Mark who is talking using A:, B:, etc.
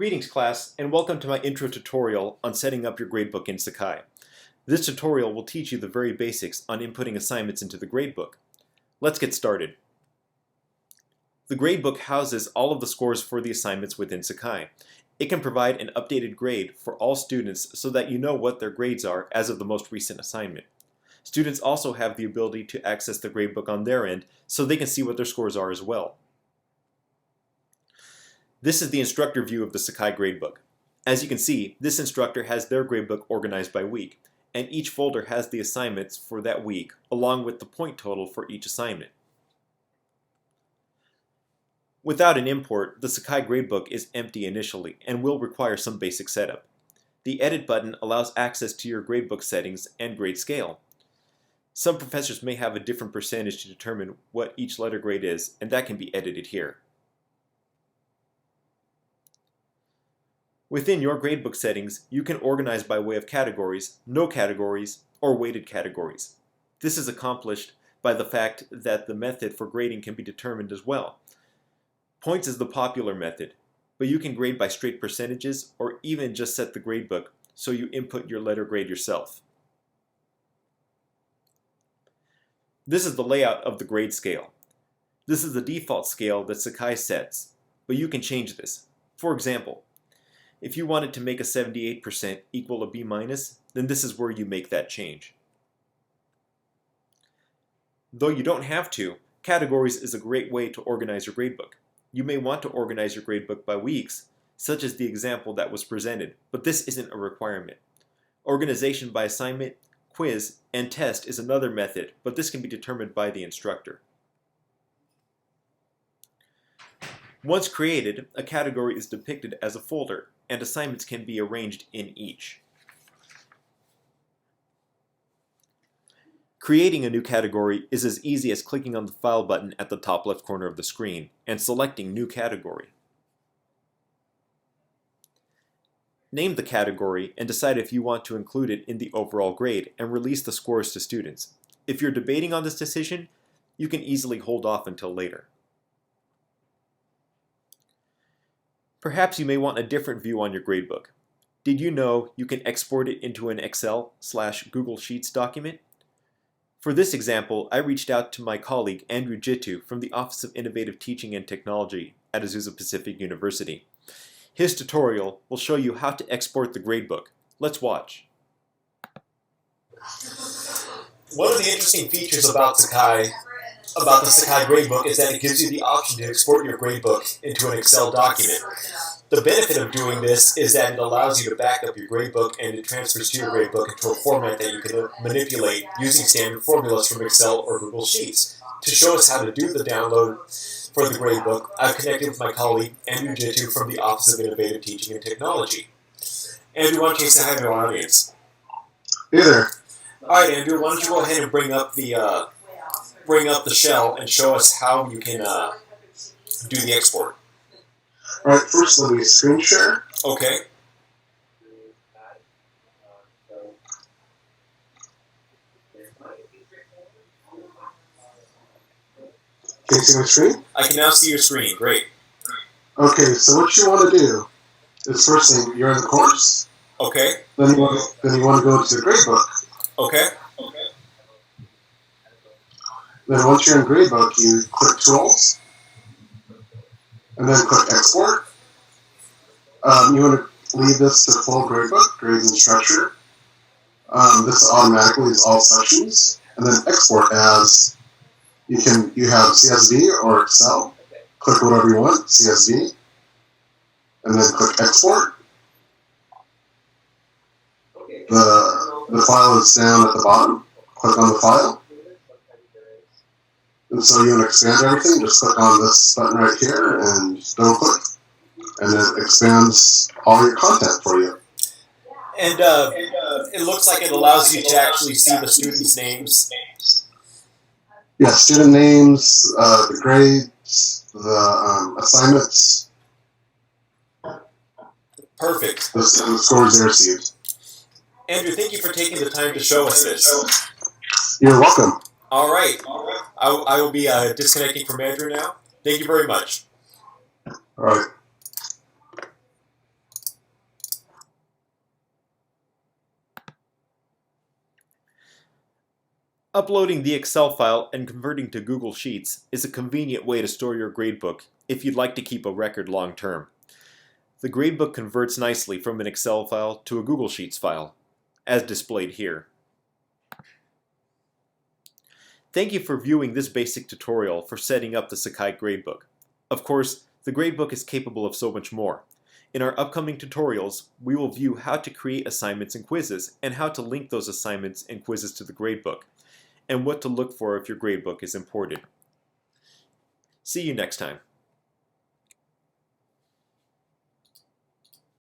A: Greetings class, and welcome to my intro tutorial on setting up your gradebook in Sakai. This tutorial will teach you the very basics on inputting assignments into the gradebook. Let's get started. The gradebook houses all of the scores for the assignments within Sakai. It can provide an updated grade for all students so that you know what their grades are as of the most recent assignment. Students also have the ability to access the gradebook on their end so they can see what their scores are as well. This is the instructor view of the Sakai gradebook. As you can see, this instructor has their gradebook organized by week, and each folder has the assignments for that week, along with the point total for each assignment. Without an import, the Sakai gradebook is empty initially and will require some basic setup. The Edit button allows access to your gradebook settings and grade scale. Some professors may have a different percentage to determine what each letter grade is, and that can be edited here. Within your gradebook settings, you can organize by way of categories, no categories, or weighted categories. This is accomplished by the fact that the method for grading can be determined as well. Points is the popular method, but you can grade by straight percentages or even just set the gradebook so you input your letter grade yourself. This is the layout of the grade scale. This is the default scale that Sakai sets, but you can change this. For example, if you wanted to make a 78% equal a B-, then this is where you make that change. Though you don't have to, categories is a great way to organize your gradebook. You may want to organize your gradebook by weeks, such as the example that was presented, but this isn't a requirement. Organization by assignment, quiz, and test is another method, but this can be determined by the instructor. Once created, a category is depicted as a folder, and assignments can be arranged in each. Creating a new category is as easy as clicking on the File button at the top left corner of the screen and selecting New Category. Name the category and decide if you want to include it in the overall grade and release the scores to students. If you're debating on this decision, you can easily hold off until later. Perhaps you may want a different view on your gradebook. Did you know you can export it into an Excel/Google Sheets document? For this example, I reached out to my colleague Andrew Jitu from the Office of Innovative Teaching and Technology at Azusa Pacific University. His tutorial will show you how to export the gradebook. Let's watch.
B: One of the interesting features about the Sakai gradebook is that it gives you the option to export your gradebook into an Excel document. The benefit of doing this is that it allows you to back up your gradebook and it transfers to your gradebook into a format that you can manipulate using standard formulas from Excel or Google Sheets. To show us how to do the download for the gradebook, I've connected with my colleague Andrew Jitu from the Office of Innovative Teaching and Technology. Andrew, why don't you say hi to our audience?
C: Hey there.
B: Alright Andrew, why don't you go ahead and bring up the shell and show us how you can do the export.
C: Alright, first let me screen share.
B: Okay.
C: Can you see my screen?
B: I can now see your screen. Great.
C: Okay, so what you want to do is first thing, you're in the course.
B: Okay.
C: Then you want to go to the gradebook.
B: Okay.
C: Then once you're in gradebook, you click Tools, and then click Export. You want to leave this to full gradebook, grades and structure. This automatically is all sections, and then export as you have CSV or Excel. Click whatever you want, CSV, and then click Export. The file is down at the bottom. Click on the file. And so you want to expand everything, just click on this button right here and double click. And it expands all your content for you.
B: And it looks like it allows you to actually see the students' names.
C: Yeah, student names, the grades, the assignments.
B: Perfect.
C: The scores they received.
B: Andrew, thank you for taking the time to show us this.
C: You're welcome.
B: All right. I will be disconnecting from Andrew now. Thank you very much.
C: All right.
A: Uploading the Excel file and converting to Google Sheets is a convenient way to store your gradebook if you'd like to keep a record long term. The gradebook converts nicely from an Excel file to a Google Sheets file, as displayed here. Thank you for viewing this basic tutorial for setting up the Sakai gradebook. Of course, the gradebook is capable of so much more. In our upcoming tutorials, we will view how to create assignments and quizzes, and how to link those assignments and quizzes to the gradebook, and what to look for if your gradebook is imported. See you next time.